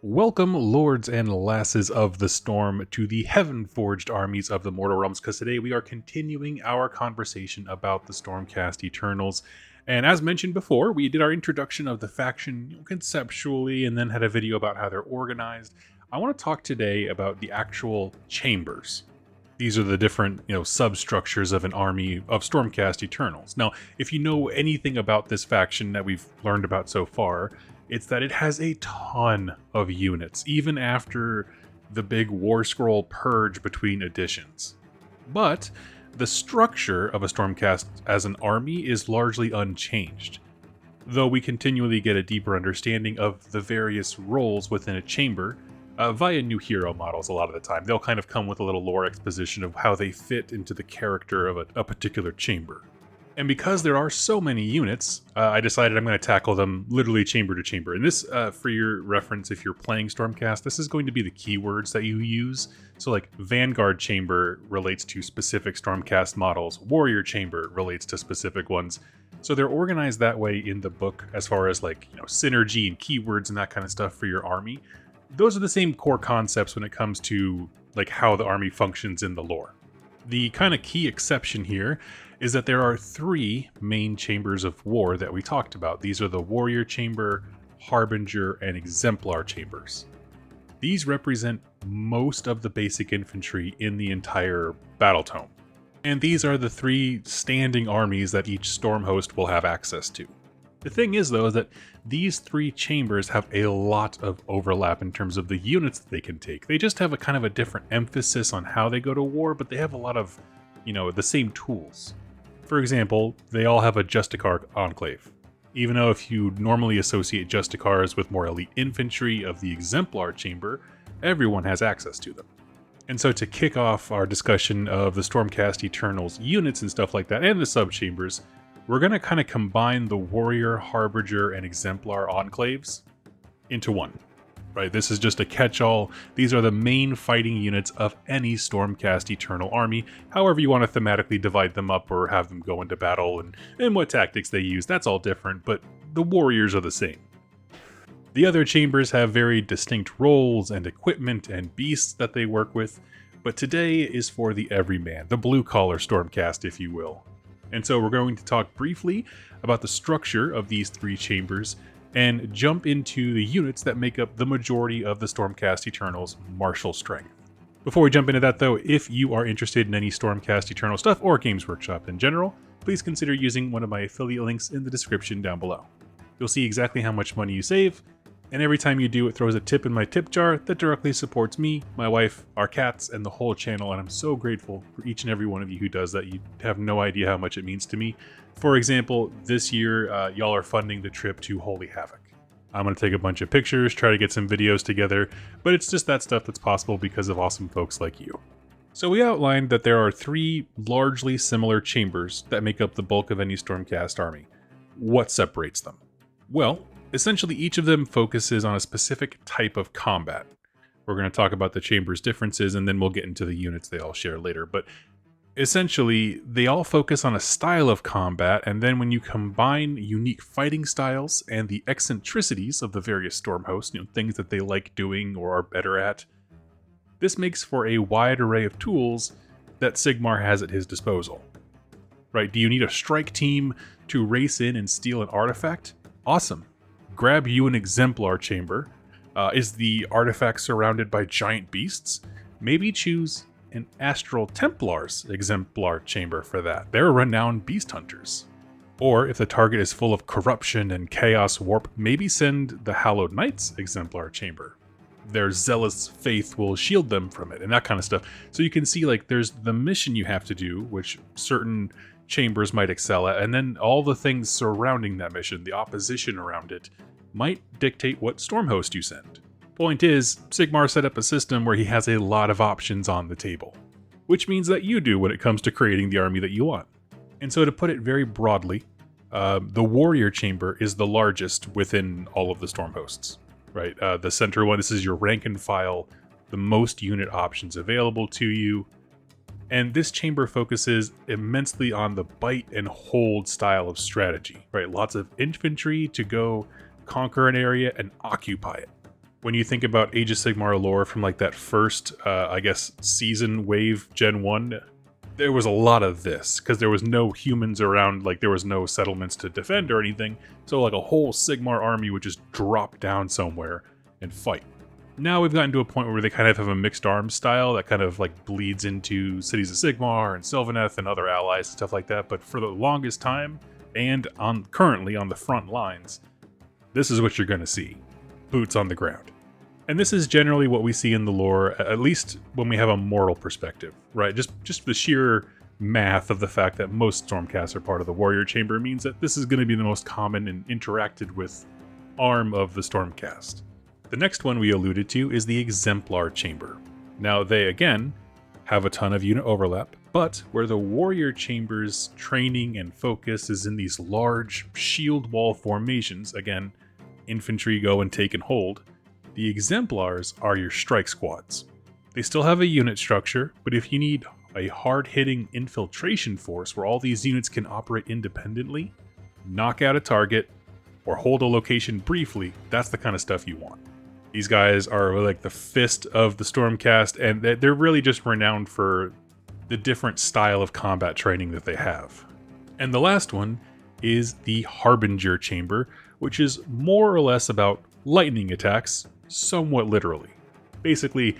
Welcome, lords and lasses of the storm, to the heaven-forged armies of the mortal realms, because today we are continuing our conversation about the Stormcast Eternals. And as mentioned before, we did our introduction of the faction conceptually and then had a video about how they're organized. I want to talk today about the actual chambers. These are the different, substructures of an army of Stormcast Eternals. Now, if you know anything about this faction that we've learned about so far, it's that it has a ton of units, even after the big War Scroll purge between editions. But the structure of a Stormcast as an army is largely unchanged, though we continually get a deeper understanding of the various roles within a chamber via new hero models a lot of the time. They'll kind of come with a little lore exposition of how they fit into the character of a particular chamber. And because there are so many units, I decided I'm going to tackle them literally chamber to chamber. And this, for your reference, if you're playing Stormcast, this is going to be the keywords that you use. So like Vanguard Chamber relates to specific Stormcast models. Warrior Chamber relates to specific ones. So they're organized that way in the book as far as synergy and keywords and that kind of stuff for your army. Those are the same core concepts when it comes to how the army functions in the lore. The kind of key exception here is that there are three main chambers of war that we talked about. These are the Warrior Chamber, Harbinger, and Exemplar chambers. These represent most of the basic infantry in the entire battle tome. And these are the three standing armies that each Stormhost will have access to. The thing is, though, that these three chambers have a lot of overlap in terms of the units that they can take. They just have a kind of a different emphasis on how they go to war, but they have a lot of, the same tools. For example, they all have a Justicar enclave. Even though if you normally associate Justicars with more elite infantry of the Exemplar chamber, everyone has access to them. And so to kick off our discussion of the Stormcast Eternals units and stuff like that, and the sub-chambers, we're going to kind of combine the Warrior, Harbinger, and Exemplar enclaves into one. Right, this is just a catch-all. These are the main fighting units of any Stormcast Eternal army. However you want to thematically divide them up or have them go into battle and what tactics they use, that's all different, but the warriors are the same. The other chambers have very distinct roles and equipment and beasts that they work with, but today is for the everyman, the blue-collar Stormcast, if you will. And so we're going to talk briefly about the structure of these three chambers and jump into the units that make up the majority of the Stormcast Eternals' martial strength. Before we jump into that though, if you are interested in any Stormcast Eternal stuff or Games Workshop in general, please consider using one of my affiliate links in the description down below. You'll see exactly how much money you save, and every time you do, it throws a tip in my tip jar that directly supports me, my wife, our cats, and the whole channel, and I'm so grateful for each and every one of you who does that. You have no idea how much it means to me. For example, this year, y'all are funding the trip to Holy Havoc. I'm going to take a bunch of pictures, try to get some videos together, but it's just that stuff that's possible because of awesome folks like you. So we outlined that there are three largely similar chambers that make up the bulk of any Stormcast army. What separates them? Well, essentially each of them focuses on a specific type of combat. We're going to talk about the chamber's differences and then we'll get into the units they all share later, but essentially, they all focus on a style of combat, and then when you combine unique fighting styles and the eccentricities of the various Stormhosts, things that they like doing or are better at, this makes for a wide array of tools that Sigmar has at his disposal. Right, do you need a strike team to race in and steal an artifact? Awesome. Grab you an Exemplar chamber. Is the artifact surrounded by giant beasts? Maybe choose an Astral Templar's Exemplar chamber for that. They're renowned beast hunters. Or if the target is full of corruption and chaos warp, maybe send the Hallowed Knights Exemplar chamber. Their zealous faith will shield them from it and that kind of stuff. So you can see there's the mission you have to do, which certain chambers might excel at, and then all the things surrounding that mission, the opposition around it, might dictate what Stormhost you send. Point is, Sigmar set up a system where he has a lot of options on the table, which means that you do when it comes to creating the army that you want. And so to put it very broadly, the Warrior Chamber is the largest within all of the Stormhosts, right? The center one, this is your rank and file, the most unit options available to you. And this chamber focuses immensely on the bite and hold style of strategy, right? Lots of infantry to go conquer an area and occupy it. When you think about Age of Sigmar lore from like that first, I guess, season wave Gen 1, there was a lot of this because there was no humans around, like there was no settlements to defend or anything. So like a whole Sigmar army would just drop down somewhere and fight. Now we've gotten to a point where they kind of have a mixed arms style that kind of like bleeds into Cities of Sigmar and Sylvaneth and other allies and stuff like that. But for the longest time, and currently on the front lines, this is what you're going to see. Boots on the ground. And this is generally what we see in the lore, at least when we have a mortal perspective, right? Just the sheer math of the fact that most Stormcasts are part of the Warrior Chamber means that this is going to be the most common and interacted with arm of the Stormcast. The next one we alluded to is the Exemplar Chamber. Now they, again, have a ton of unit overlap, but where the Warrior Chamber's training and focus is in these large shield wall formations, again, infantry go and take and hold, the Exemplars are your strike squads. They still have a unit structure, but if you need a hard-hitting infiltration force where all these units can operate independently, knock out a target, or hold a location briefly, that's the kind of stuff you want. These guys are like the fist of the Stormcast, and they're really just renowned for the different style of combat training that they have. And the last one is the Harbinger Chamber, which is more or less about lightning attacks, somewhat literally. Basically,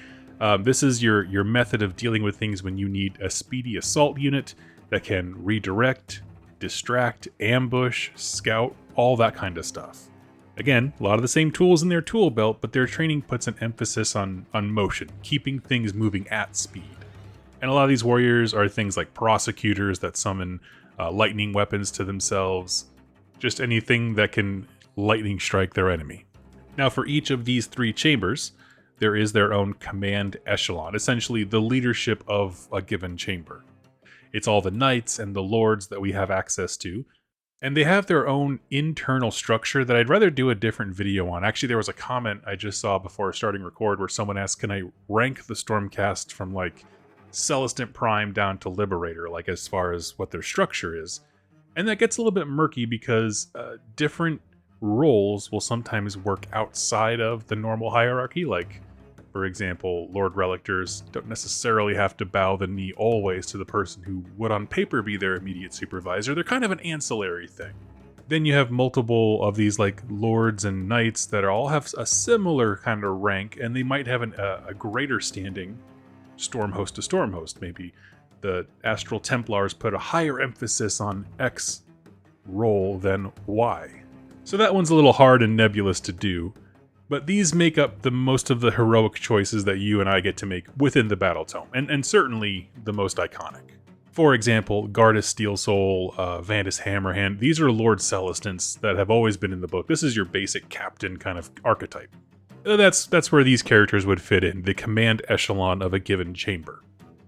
this is your method of dealing with things when you need a speedy assault unit that can redirect, distract, ambush, scout, all that kind of stuff. Again, a lot of the same tools in their tool belt, but their training puts an emphasis on motion, keeping things moving at speed. And a lot of these warriors are things like prosecutors that summon lightning weapons to themselves, just anything that can lightning strike their enemy. Now, for each of these three chambers, there is their own command echelon, essentially the leadership of a given chamber. It's all the knights and the lords that we have access to, and they have their own internal structure that I'd rather do a different video on. Actually, there was a comment I just saw before starting record where someone asked, can I rank the Stormcast from like Celestant Prime down to Liberator, like as far as what their structure is? And that gets a little bit murky because different roles will sometimes work outside of the normal hierarchy. Like, for example, Lord Relictors don't necessarily have to bow the knee always to the person who would on paper be their immediate supervisor. They're kind of an ancillary thing. Then you have multiple of these like lords and knights that all have a similar kind of rank, and they might have a greater standing, stormhost to stormhost. Maybe the Astral Templars put a higher emphasis on X role than Y. So that one's a little hard and nebulous to do, but these make up the most of the heroic choices that you and I get to make within the Battle Tome, and certainly the most iconic. For example, Gardas Steelsoul, Vandus Hammerhand, these are Lord Celestants that have always been in the book. This is your basic captain kind of archetype. That's where these characters would fit in, the command echelon of a given chamber.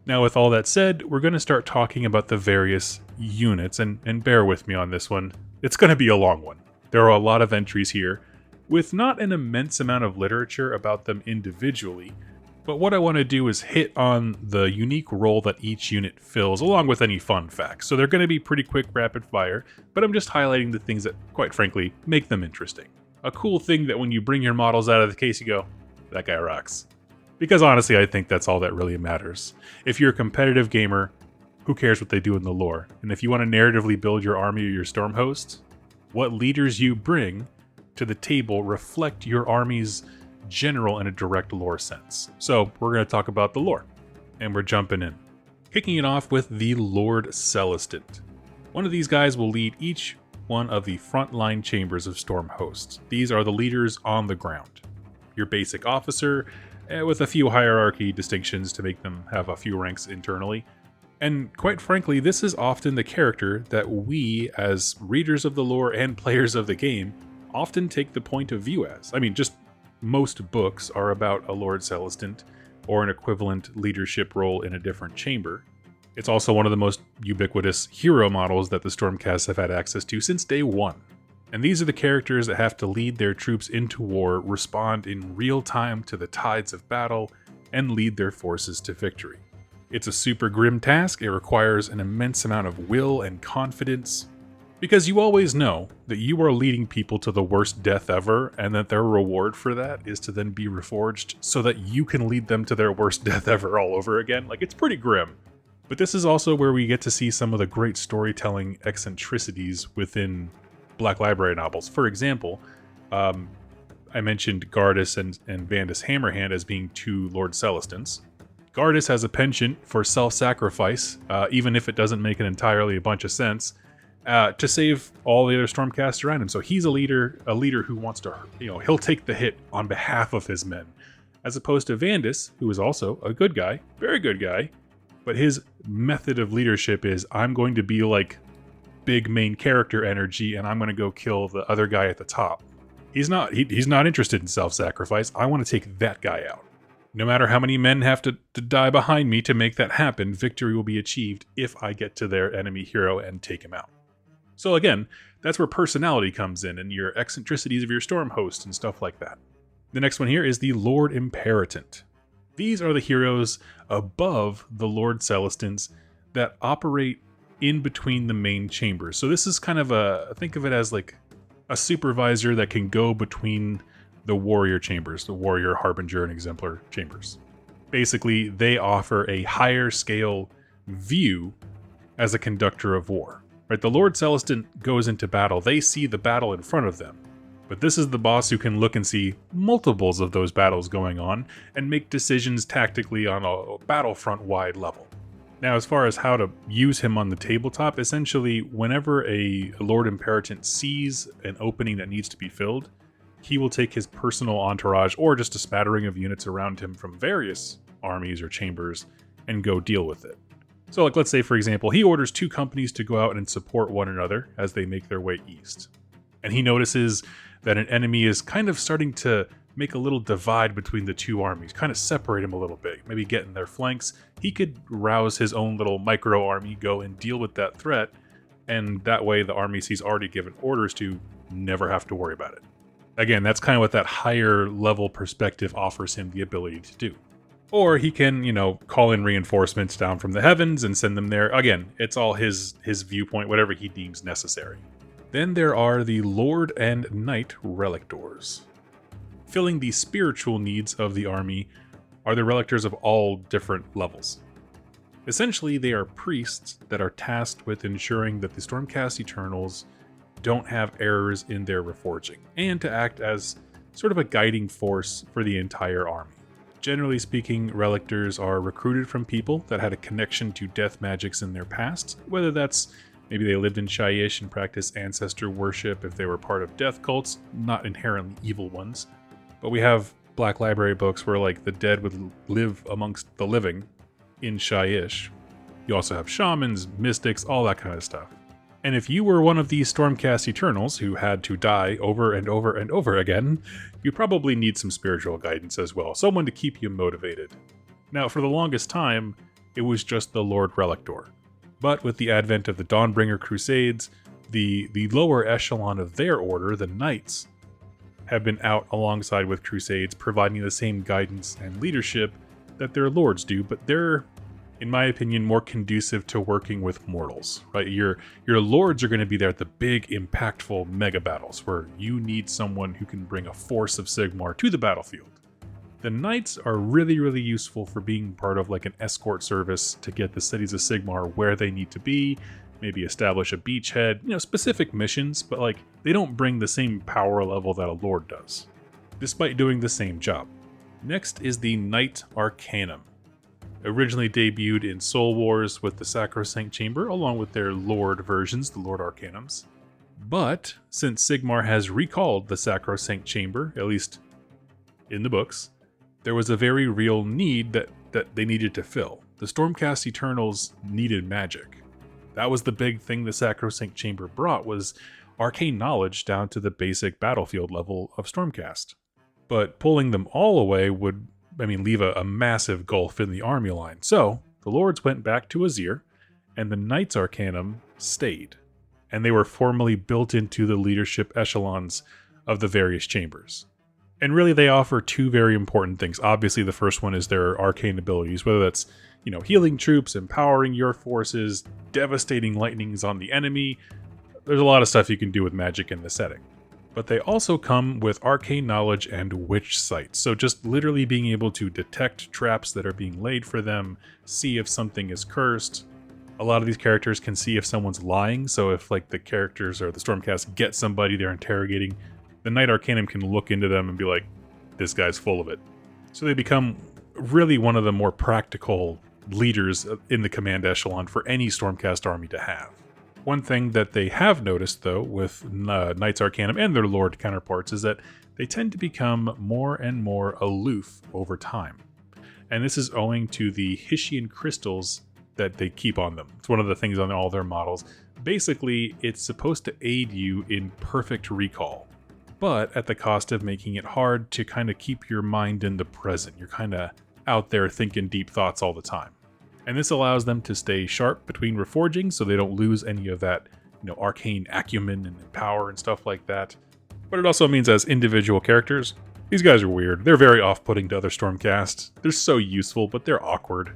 Now, with all that said, we're going to start talking about the various units, and bear with me on this one. It's going to be a long one. There are a lot of entries here, with not an immense amount of literature about them individually, but what I want to do is hit on the unique role that each unit fills, along with any fun facts. So they're going to be pretty quick, rapid fire, but I'm just highlighting the things that, quite frankly, make them interesting. A cool thing that when you bring your models out of the case, you go, that guy rocks. Because honestly, I think that's all that really matters. If you're a competitive gamer, who cares what they do in the lore? And if you want to narratively build your army or your stormhost, what leaders you bring to the table reflect your army's general in a direct lore sense. So we're going to talk about the lore, and we're jumping in. Kicking it off with the Lord Celestant. One of these guys will lead each one of the frontline chambers of Stormhosts. These are the leaders on the ground. Your basic officer, with a few hierarchy distinctions to make them have a few ranks internally. And quite frankly, this is often the character that we, as readers of the lore and players of the game, often take the point of view as. I mean, just most books are about a Lord Celestant or an equivalent leadership role in a different chamber. It's also one of the most ubiquitous hero models that the Stormcasts have had access to since day one. And these are the characters that have to lead their troops into war, respond in real time to the tides of battle, and lead their forces to victory. It's a super grim task. It requires an immense amount of will and confidence, Because you always know that you are leading people to the worst death ever, and that their reward for that is to then be reforged so that you can lead them to their worst death ever all over again. Like, it's pretty grim. But this is also where we get to see some of the great storytelling eccentricities within Black Library novels. For example, I mentioned Gardas and Vandus Hammerhand as being two Lord Celestins. Gardas has a penchant for self-sacrifice, even if it doesn't make an entirely a bunch of sense, to save all the other Stormcast around him. So he's a leader who wants to, he'll take the hit on behalf of his men. As opposed to Vandus, who is also a good guy, very good guy, but his method of leadership is, I'm going to be like big main character energy, and I'm going to go kill the other guy at the top. He's not interested in self-sacrifice. I want to take that guy out. No matter how many men have to die behind me to make that happen, victory will be achieved if I get to their enemy hero and take him out. So again, that's where personality comes in, and your eccentricities of your storm host and stuff like that. The next one here is the Lord Imperatant. These are the heroes above the Lord Celestins that operate in between the main chambers. So this is kind of think of it as like a supervisor that can go between the warrior chambers, the warrior, harbinger, and exemplar chambers. Basically, they offer a higher scale view as a conductor of war. Right? The Lord Celestin goes into battle. They see the battle in front of them. But this is the boss who can look and see multiples of those battles going on and make decisions tactically on a battlefront-wide level. Now, as far as how to use him on the tabletop, essentially, whenever a Lord Imperatant sees an opening that needs to be filled, he will take his personal entourage, or just a smattering of units around him from various armies or chambers, and go deal with it. So, like, let's say, for example, he orders 2 companies to go out and support one another as they make their way east. And he notices that an enemy is kind of starting to make a little divide between the 2 armies, kind of separate them a little bit, maybe get in their flanks. He could rouse his own little micro army, go and deal with that threat, and that way the armies he's already given orders to never have to worry about it. Again, that's kind of what that higher level perspective offers him the ability to do. Or he can, call in reinforcements down from the heavens and send them there. Again, it's all his viewpoint, whatever he deems necessary. Then there are the Lord and Knight Relictors. Filling the spiritual needs of the army are the Relictors of all different levels. Essentially, they are priests that are tasked with ensuring that the Stormcast Eternals don't have errors in their reforging, and to act as sort of a guiding force for the entire army. Generally speaking, Relictors are recruited from people that had a connection to death magics in their past, whether that's maybe they lived in Shyish and practiced ancestor worship if they were part of death cults, not inherently evil ones. But we have Black Library books where, like, the dead would live amongst the living in Shyish. You also have shamans, mystics, all that kind of stuff. And if you were one of these Stormcast Eternals who had to die over and over and over again, you probably need some spiritual guidance as well, someone to keep you motivated. Now, for the longest time, it was just the Lord Relictor. But with the advent of the Dawnbringer Crusades, the lower echelon of their order, the Knights, have been out alongside with Crusades, providing the same guidance and leadership that their lords do, but they're, in my opinion, more conducive to working with mortals, right? Your lords are going to be there at the big, impactful mega battles, where you need someone who can bring a force of Sigmar to the battlefield. The Knights are really, really useful for being part of like an escort service to get the cities of Sigmar where they need to be, maybe establish a beachhead, specific missions, but like they don't bring the same power level that a lord does, despite doing the same job. Next is the Knight Arcanum. Originally debuted in Soul Wars with the Sacrosanct Chamber, along with their Lord versions, the Lord Arcanums. But since Sigmar has recalled the Sacrosanct Chamber, at least in the books, there was a very real need that they needed to fill. The Stormcast Eternals needed magic. That was the big thing the Sacrosanct Chamber brought, was arcane knowledge down to the basic battlefield level of Stormcast. But pulling them all away would leave a massive gulf in the army line. So the lords went back to Azir, and the Knights Arcanum stayed. And they were formally built into the leadership echelons of the various chambers. And really they offer 2 very important things. Obviously the first one is their arcane abilities, whether that's, healing troops, empowering your forces, devastating lightnings on the enemy, there's a lot of stuff you can do with magic in this setting. But they also come with arcane knowledge and witch sight. So just literally being able to detect traps that are being laid for them, see if something is cursed. A lot of these characters can see if someone's lying. So if like the characters or the Stormcast get somebody they're interrogating, the Knight Arcanum can look into them and be like, this guy's full of it. So they become really one of the more practical leaders in the command echelon for any Stormcast army to have. One thing that they have noticed, though, with Knights Arcanum and their Lord counterparts is that they tend to become more and more aloof over time. And this is owing to the Hessian crystals that they keep on them. It's one of the things on all their models. Basically, it's supposed to aid you in perfect recall, but at the cost of making it hard to kind of keep your mind in the present. You're kind of out there thinking deep thoughts all the time. And this allows them to stay sharp between reforging so they don't lose any of that, arcane acumen and power and stuff like that. But it also means as individual characters, these guys are weird. They're very off-putting to other Stormcast. They're so useful, but they're awkward.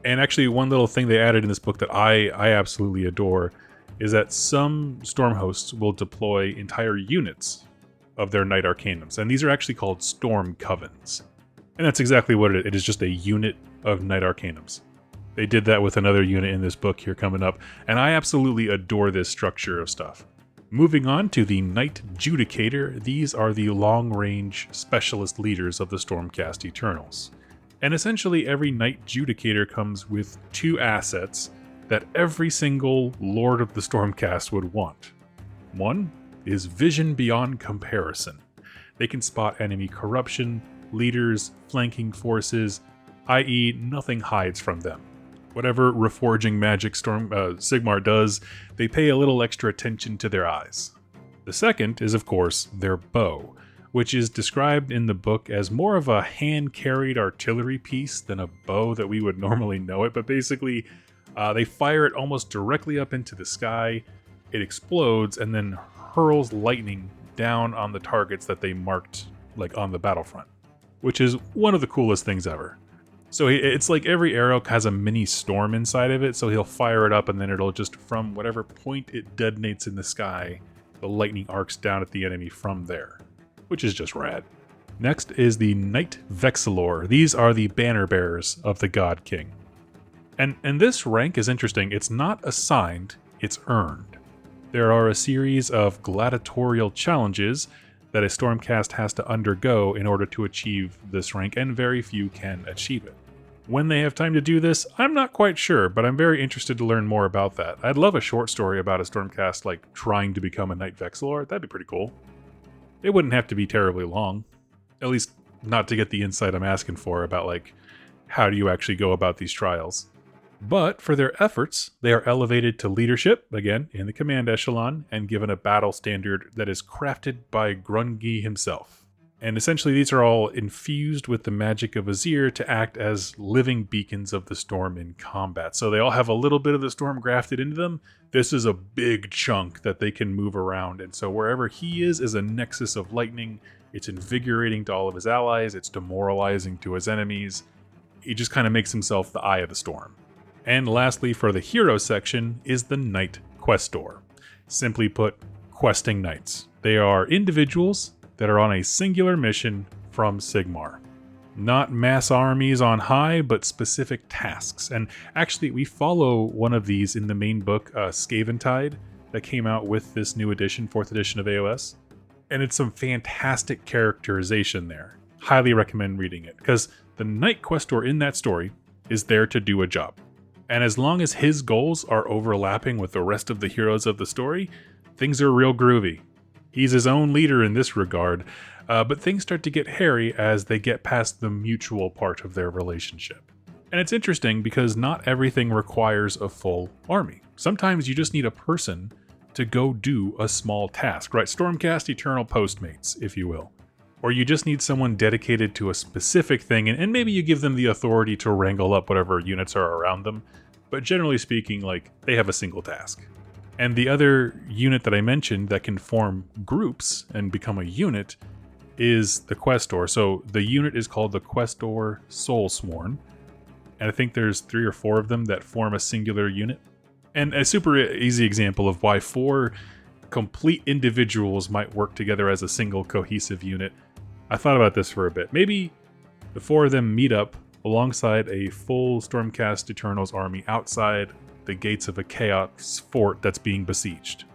And actually, one little thing they added in this book that I absolutely adore is that some Stormhosts will deploy entire units of their Knight Arcanums. And these are actually called Storm Covens. And that's exactly what it is. It is just a unit of Knight Arcanums. They did that with another unit in this book here coming up, and I absolutely adore this structure of stuff. Moving on to the Knight Judicator, these are the long-range specialist leaders of the Stormcast Eternals. And essentially every Knight Judicator comes with 2 assets that every single Lord of the Stormcast would want. One is Vision Beyond Comparison. They can spot enemy corruption, leaders, flanking forces, i.e. nothing hides from them. Whatever reforging magic Sigmar does, they pay a little extra attention to their eyes. The second is, of course, their bow, which is described in the book as more of a hand-carried artillery piece than a bow that we would normally know it, but basically they fire it almost directly up into the sky, it explodes, and then hurls lightning down on the targets that they marked like on the battlefront, which is one of the coolest things ever. So it's like every arrow has a mini storm inside of it, so he'll fire it up and then it'll just, from whatever point it detonates in the sky, the lightning arcs down at the enemy from there, which is just rad. Next is the Knight Vexillor. These are the banner bearers of the God King. And this rank is interesting. It's not assigned, it's earned. There are a series of gladiatorial challenges that a Stormcast has to undergo in order to achieve this rank, and very few can achieve it. When they have time to do this, I'm not quite sure, but I'm very interested to learn more about that. I'd love a short story about a Stormcast like trying to become a Knight Vexillor. That'd be pretty cool. It wouldn't have to be terribly long, at least not to get the insight I'm asking for about like how do you actually go about these trials. But for their efforts, they are elevated to leadership, again, in the command echelon, and given a battle standard that is crafted by Grungi himself. And essentially these are all infused with the magic of Azir to act as living beacons of the storm in combat. So they all have a little bit of the storm grafted into them. This is a big chunk that they can move around, and so wherever he is a nexus of lightning. It's invigorating to all of his allies, it's demoralizing to his enemies. He just kind of makes himself the eye of the storm. And lastly, for the hero section, is the Knight Questor. Simply put, questing knights. They are individuals that are on a singular mission from Sigmar. Not mass armies on high, but specific tasks. And actually, we follow one of these in the main book, Scaventide, that came out with this new edition, 4th edition of AOS. And it's some fantastic characterization there. Highly recommend reading it, because the Knight Questor in that story is there to do a job. And as long as his goals are overlapping with the rest of the heroes of the story, things are real groovy. He's his own leader in this regard, but things start to get hairy as they get past the mutual part of their relationship. And it's interesting because not everything requires a full army. Sometimes you just need a person to go do a small task, right? Stormcast Eternal Postmates, if you will. Or you just need someone dedicated to a specific thing, and maybe you give them the authority to wrangle up whatever units are around them. But generally speaking, like, they have a single task. And the other unit that I mentioned that can form groups and become a unit is the Questor. So the unit is called the Questor Soulsworn. And I think there's 3 or 4 of them that form a singular unit. And a super easy example of why 4 complete individuals might work together as a single cohesive unit. I thought about this for a bit. Maybe the four of them meet up alongside a full Stormcast Eternals army outside the gates of a chaos fort that's being besieged.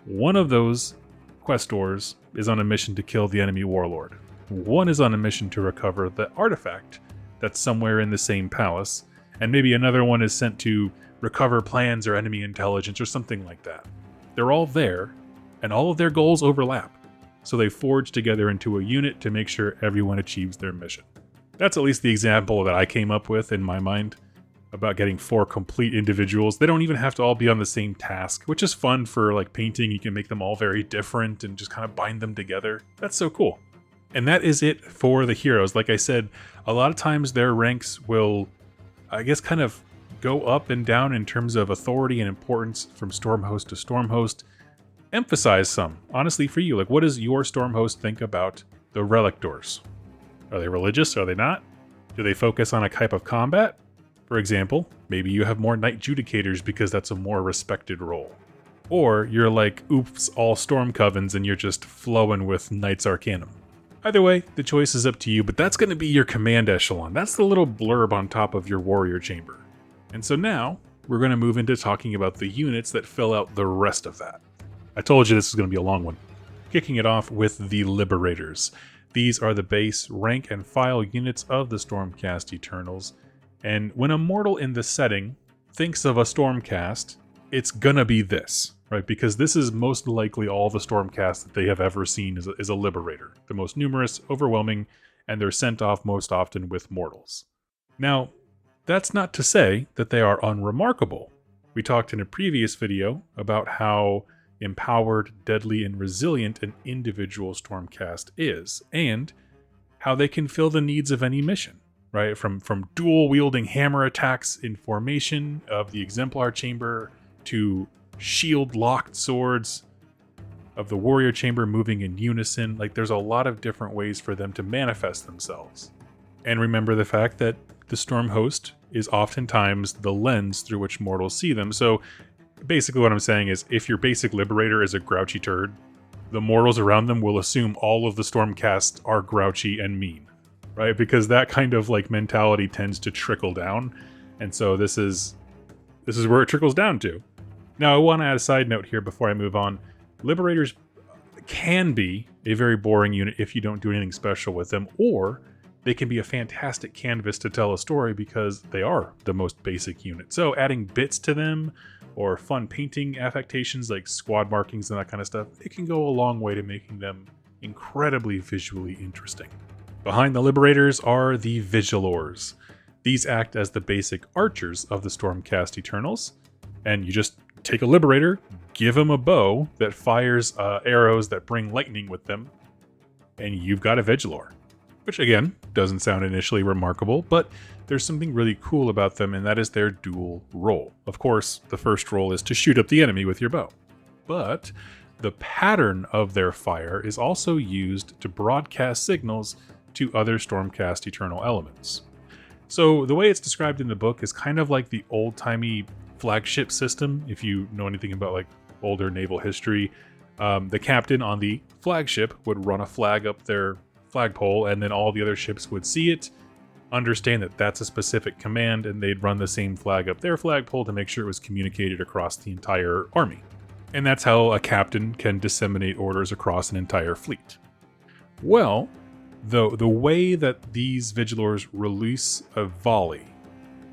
One of those questors is on a mission to kill the enemy warlord. One is on a mission to recover the artifact that's somewhere in the same palace, and maybe another one is sent to recover plans or enemy intelligence or something like that. They're all there, and all of their goals overlap, so they forge together into a unit to make sure everyone achieves their mission. That's at least the example that I came up with in my mind about getting four complete individuals. They don't even have to all be on the same task, which is fun for like painting. You can make them all very different and just kind of bind them together. That's so cool. And that is it for the heroes. Like I said, a lot of times their ranks will, I guess, kind of go up and down in terms of authority and importance from Stormhost to Stormhost. Emphasize some, honestly, for you. Like, what does your Stormhost think about the Relictors? Are they religious? Are they not? Do they focus on a type of combat? For example, maybe you have more Knight Judicators because that's a more respected role. Or you're like, oops, all Storm Covens and you're just flowing with Knights Arcanum. Either way, the choice is up to you, but that's going to be your command echelon. That's the little blurb on top of your warrior chamber. And so now, we're going to move into talking about the units that fill out the rest of that. I told you this is going to be a long one. Kicking it off with the Liberators. These are the base rank and file units of the Stormcast Eternals. And when a mortal in the setting thinks of a Stormcast, it's gonna be this, right? Because this is most likely all the Stormcast that they have ever seen is a Liberator. The most numerous, overwhelming, and they're sent off most often with mortals. Now, that's not to say that they are unremarkable. We talked in a previous video about how empowered, deadly, and resilient an individual Stormcast is, and how they can fill the needs of any mission. Right, from dual-wielding hammer attacks in formation of the Exemplar Chamber to shield-locked swords of the Warrior Chamber moving in unison. Like, there's a lot of different ways for them to manifest themselves. And remember the fact that the Stormhost is oftentimes the lens through which mortals see them. So basically what I'm saying is, if your basic Liberator is a grouchy turd, the mortals around them will assume all of the Stormcasts are grouchy and mean. Right, because that kind of like mentality tends to trickle down, and so this is where it trickles down to. Now, I want to add a side note here before I move on. Liberators can be a very boring unit if you don't do anything special with them, or they can be a fantastic canvas to tell a story because they are the most basic unit. So adding bits to them or fun painting affectations like squad markings and that kind of stuff, it can go a long way to making them incredibly visually interesting. Behind the Liberators are the Vigilors. These act as the basic archers of the Stormcast Eternals, and you just take a Liberator, give them a bow that fires arrows that bring lightning with them, and you've got a Vigilor. Which, again, doesn't sound initially remarkable, but there's something really cool about them, and that is their dual role. Of course, the first role is to shoot up the enemy with your bow. But the pattern of their fire is also used to broadcast signals to other Stormcast Eternal elements. So the way it's described in the book is kind of like the old-timey flagship system. If you know anything about like older naval history, the captain on the flagship would run a flag up their flagpole, and then all the other ships would see it, understand that that's a specific command, and they'd run the same flag up their flagpole to make sure it was communicated across the entire army. And that's how a captain can disseminate orders across an entire fleet. Well, the way that these Vigilors release a volley,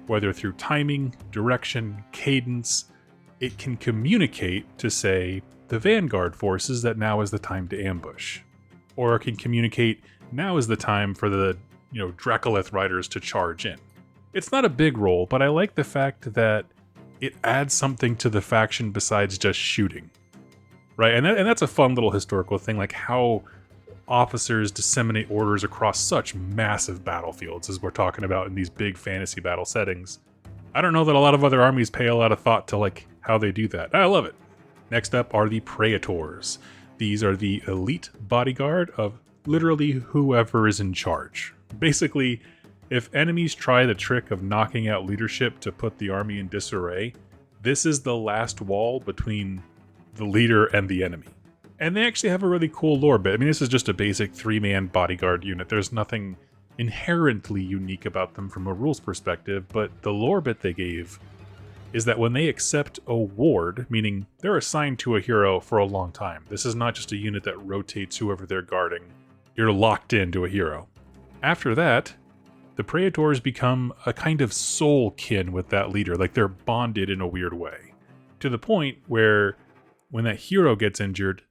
whether through timing, direction, cadence, it can communicate to, say, the Vanguard forces that now is the time to ambush. Or it can communicate now is the time for the, Dracolith riders to charge in. It's not a big role, but I like the fact that it adds something to the faction besides just shooting. Right? And that's a fun little historical thing, like how officers disseminate orders across such massive battlefields as we're talking about in these big fantasy battle settings. I don't know that a lot of other armies pay a lot of thought to like how they do that. I love it. Next up are the Praetors. These are the elite bodyguard of literally whoever is in charge. Basically, if enemies try the trick of knocking out leadership to put the army in disarray, this is the last wall between the leader, and the enemy. And they actually have a really cool lore bit. I mean, this is just a basic 3-man bodyguard unit. There's nothing inherently unique about them from a rules perspective, but the lore bit they gave is that when they accept a ward, meaning they're assigned to a hero for a long time, this is not just a unit that rotates whoever they're guarding. You're locked into a hero. After that, the Praetors become a kind of soul kin with that leader, like they're bonded in a weird way, to the point where when that hero gets injured,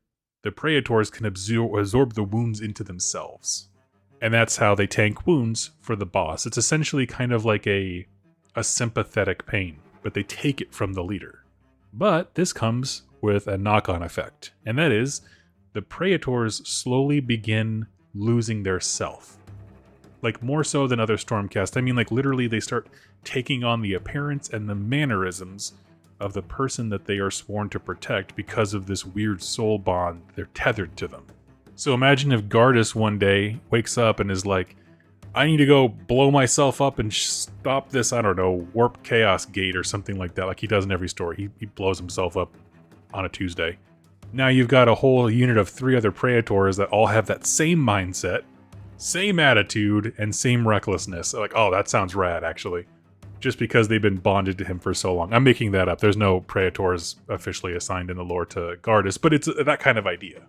the Praetors can absorb the wounds into themselves. And that's how they tank wounds for the boss. It's essentially kind of like a sympathetic pain, but they take it from the leader. But this comes with a knock-on effect, and that is the Praetors slowly begin losing their self. Like, more so than other Stormcast. I mean, like, literally they start taking on the appearance and the mannerisms of the person that they are sworn to protect because of this weird soul bond they're tethered to them. So imagine if Gardas one day wakes up and is like, I need to go blow myself up and stop this, I don't know, warp chaos gate or something like that, like he does in every story. He blows himself up on a Tuesday. Now you've got a whole unit of 3 other Praetors that all have that same mindset, same attitude, and same recklessness. Like, oh, that sounds rad, actually. Just because they've been bonded to him for so long. I'm making that up. There's no Praetors officially assigned in the lore to Gardas, but it's that kind of idea.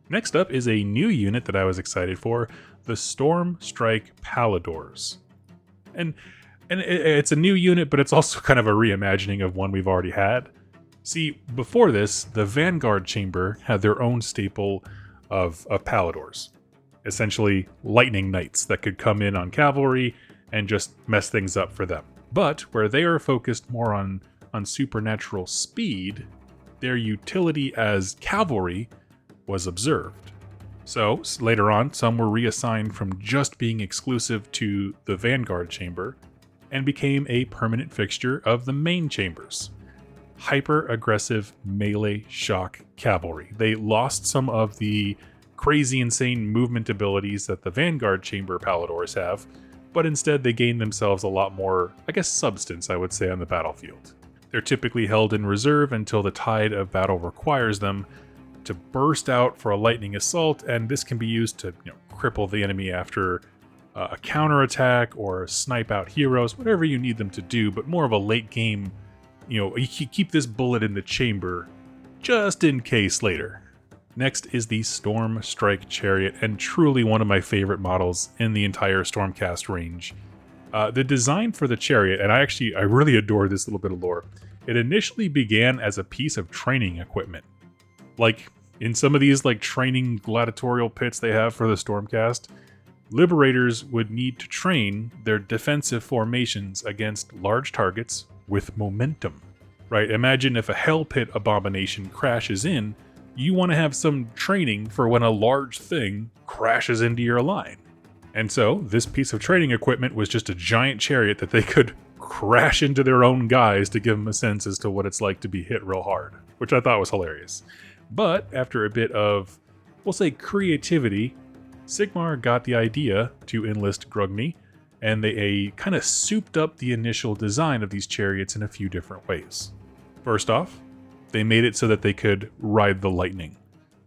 Next up is a new unit that I was excited for, the Stormstrike Palladors. And it's a new unit, but it's also kind of a reimagining of one we've already had. See, before this, the Vanguard Chamber had their own staple of Palladors. Essentially, lightning knights that could come in on cavalry and just mess things up for them. But where they are focused more on supernatural speed, their utility as cavalry was observed. So, later on, some were reassigned from just being exclusive to the Vanguard Chamber and became a permanent fixture of the main chambers. Hyper-aggressive melee shock cavalry. They lost some of the crazy, insane movement abilities that the Vanguard Chamber Palladors have, but instead they gain themselves a lot more, I guess, substance, I would say, on the battlefield. They're typically held in reserve until the tide of battle requires them to burst out for a lightning assault, and this can be used to cripple the enemy after a counterattack or snipe out heroes, whatever you need them to do, but more of a late game, you keep this bullet in the chamber just in case later. Next is the Stormstrike Chariot, and truly one of my favorite models in the entire Stormcast range. The design for the chariot, and I really adore this little bit of lore, it initially began as a piece of training equipment. Like, in some of these training gladiatorial pits they have for the Stormcast, Liberators would need to train their defensive formations against large targets with momentum. Right? Imagine if a Hell Pit abomination crashes in, you want to have some training for when a large thing crashes into your line. And so, this piece of training equipment was just a giant chariot that they could crash into their own guys to give them a sense as to what it's like to be hit real hard, which I thought was hilarious. But after a bit of, we'll say, creativity, Sigmar got the idea to enlist Grugni, and they kind of souped up the initial design of these chariots in a few different ways. First off, they made it so that they could ride the lightning,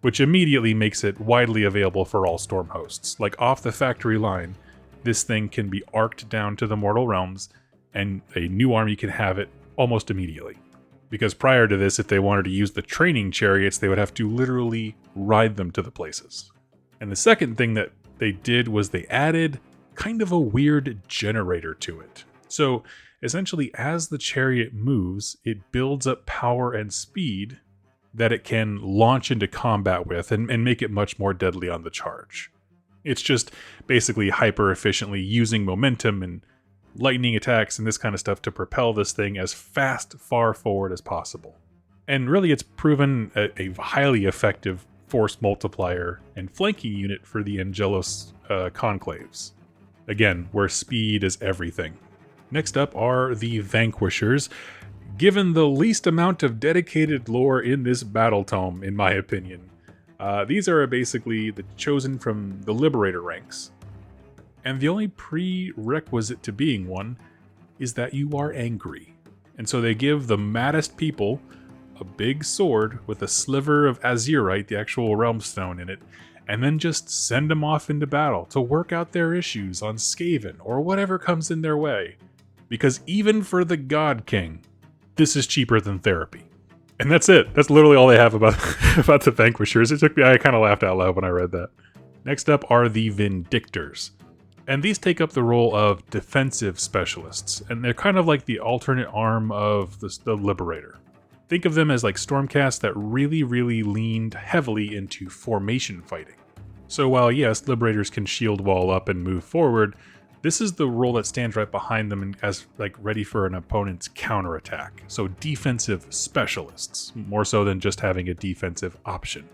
which immediately makes it widely available for all stormhosts. Like, off the factory line, this thing can be arced down to the mortal realms, and a new army can have it almost immediately. Because prior to this, if they wanted to use the training chariots, they would have to literally ride them to the places. And the second thing that they did was they added kind of a weird generator to it. So essentially, as the chariot moves, it builds up power and speed that it can launch into combat with and make it much more deadly on the charge. It's just basically hyper efficiently using momentum and lightning attacks and this kind of stuff to propel this thing as far forward as possible. And really, it's proven a highly effective force multiplier and flanking unit for the Angelos conclaves. Again, where speed is everything. Next up are the Vanquishers. Given the least amount of dedicated lore in this battle tome, in my opinion, these are basically the chosen from the Liberator ranks. And the only prerequisite to being one is that you are angry. And so they give the maddest people a big sword with a sliver of azurite, the actual realm stone, in it, and then just send them off into battle to work out their issues on Skaven or whatever comes in their way. Because even for the God King, this is cheaper than therapy. And that's it. That's literally all they have about, about the Vanquishers. I kind of laughed out loud when I read that. Next up are the Vindictors. And these take up the role of defensive specialists, and they're kind of like the alternate arm of the Liberator. Think of them as like Stormcast that really, really leaned heavily into formation fighting. So while yes, Liberators can shield wall up and move forward, this is the role that stands right behind them and as like ready for an opponent's counterattack. So defensive specialists, more so than just having a defensive option.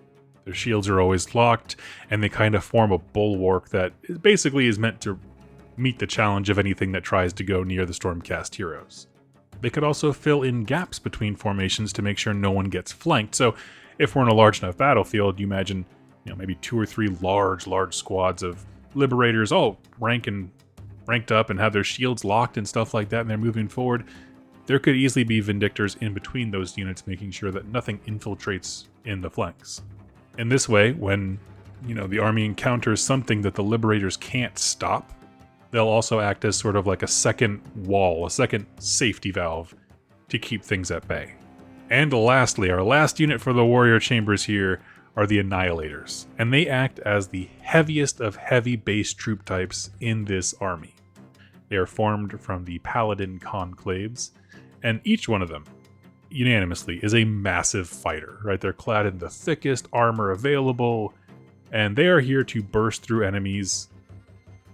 Their shields are always locked, and they kind of form a bulwark that basically is meant to meet the challenge of anything that tries to go near the Stormcast heroes. They could also fill in gaps between formations to make sure no one gets flanked. So if we're in a large enough battlefield, you imagine, maybe 2 or 3 large squads of Liberators all ranked up and have their shields locked and stuff like that, and they're moving forward. There could easily be Vindictors in between those units, making sure that nothing infiltrates in the flanks. In this way, when the army encounters something that the Liberators can't stop, they'll also act as sort of like a second wall, a second safety valve to keep things at bay. And lastly, our last unit for the Warrior Chambers here are the Annihilators, and they act as the heaviest of heavy base troop types in this army. They are formed from the Paladin conclaves, and each one of them, unanimously, is a massive fighter, right? They're clad in the thickest armor available, and they are here to burst through enemies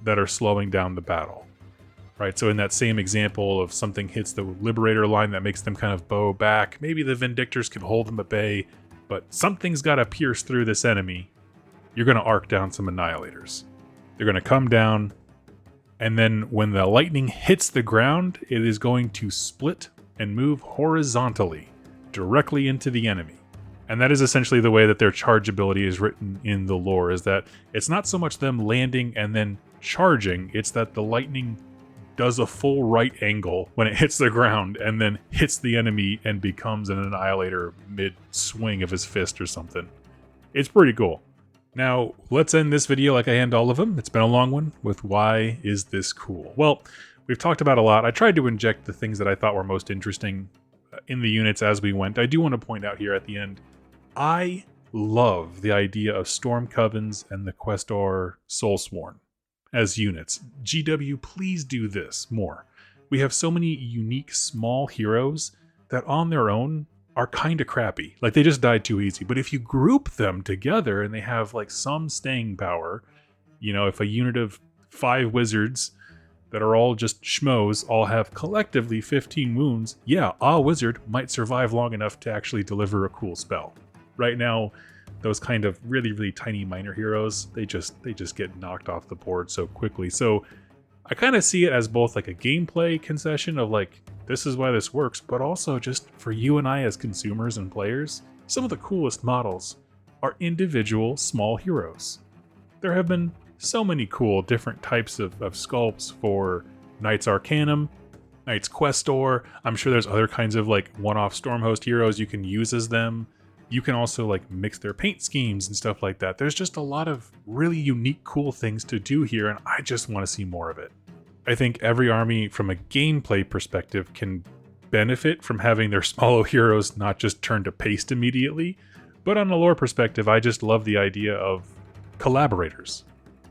that are slowing down the battle, right? So in that same example of something hits the Liberator line that makes them kind of bow back, maybe the Vindictors can hold them at bay, but something's got to pierce through this enemy. You're going to arc down some Annihilators. They're going to come down, and then when the lightning hits the ground, it is going to split and move horizontally directly into the enemy. And that is essentially the way that their charge ability is written in the lore, is that it's not so much them landing and then charging, it's that the lightning does a full right angle when it hits the ground and then hits the enemy and becomes an Annihilator mid-swing of his fist or something. It's pretty cool. Now, let's end this video like I end all of them. It's been a long one with why is this cool? Well, we've talked about a lot. I tried to inject the things that I thought were most interesting in the units as we went. I do want to point out here at the end, I love the idea of Storm Covens and the Questor Soulsworn as units. GW, please do this more. We have so many unique small heroes that on their own are kind of crappy. Like, they just died too easy. But if you group them together and they have like some staying power, if a unit of 5 wizards that are all just schmoes all have collectively 15 wounds, yeah, a wizard might survive long enough to actually deliver a cool spell. Right now, those kind of really, really tiny minor heroes, they just get knocked off the board so quickly. So I kind of see it as both like a gameplay concession of like, this is why this works, but also just for you and I as consumers and players, some of the coolest models are individual small heroes. There have been so many cool different types of sculpts for Knights Arcanum, Knights Questor. I'm sure there's other kinds of like one-off Stormhost heroes you can use as them. You can also like mix their paint schemes and stuff like that. There's just a lot of really unique, cool things to do here, and I just want to see more of it. I think every army from a gameplay perspective can benefit from having their smaller heroes not just turn to paste immediately, but on a lore perspective, I just love the idea of collaborators,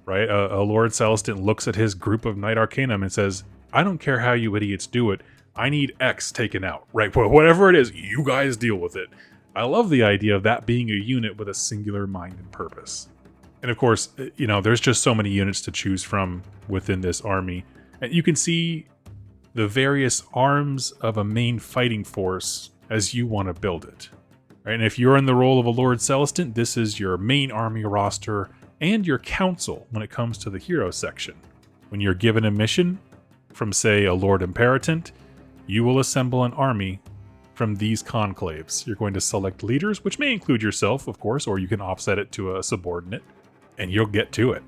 right? A Lord Celestin looks at his group of Knight Arcanum and says, I don't care how you idiots do it, I need X taken out, right? Whatever it is, you guys deal with it. I love the idea of that being a unit with a singular mind and purpose. And of course, there's just so many units to choose from within this army. And you can see the various arms of a main fighting force as you want to build it. Right? And if you're in the role of a Lord Celestin, this is your main army roster and your council when it comes to the hero section. When you're given a mission from, say, a Lord Imperatant, you will assemble an army from these conclaves. You're going to select leaders, which may include yourself, of course, or you can offset it to a subordinate, and you'll get to it.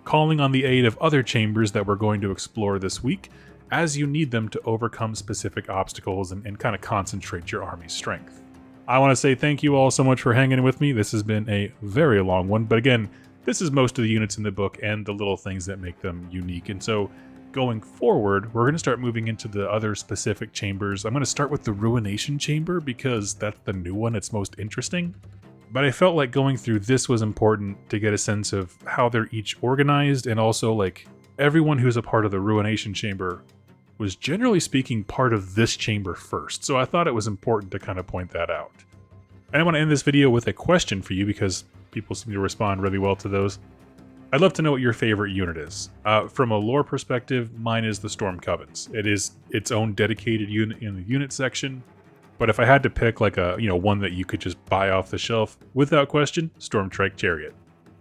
Calling on the aid of other chambers that we're going to explore this week as you need them to overcome specific obstacles and kind of concentrate your army's strength. I want to say thank you all so much for hanging with me. This has been a very long one, but again, this is most of the units in the book and the little things that make them unique. And so going forward, we're going to start moving into the other specific chambers. I'm going to start with the Ruination Chamber because that's the new one. It's most interesting. But I felt like going through this was important to get a sense of how they're each organized, and also like everyone who's a part of the Ruination Chamber was generally speaking part of this chamber first. So I thought it was important to kind of point that out. And I want to end this video with a question for you because people seem to respond really well to those. I'd love to know what your favorite unit is. From a lore perspective, mine is the Storm Covens. It is its own dedicated unit in the unit section. But if I had to pick like a, one that you could just buy off the shelf, without question, Stormtrike Chariot.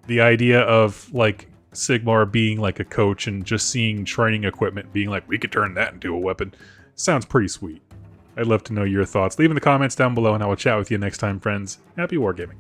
The idea of like Sigmar being like a coach and just seeing training equipment being like, we could turn that into a weapon, sounds pretty sweet. I'd love to know your thoughts. Leave in the comments down below and I will chat with you next time, friends. Happy wargaming.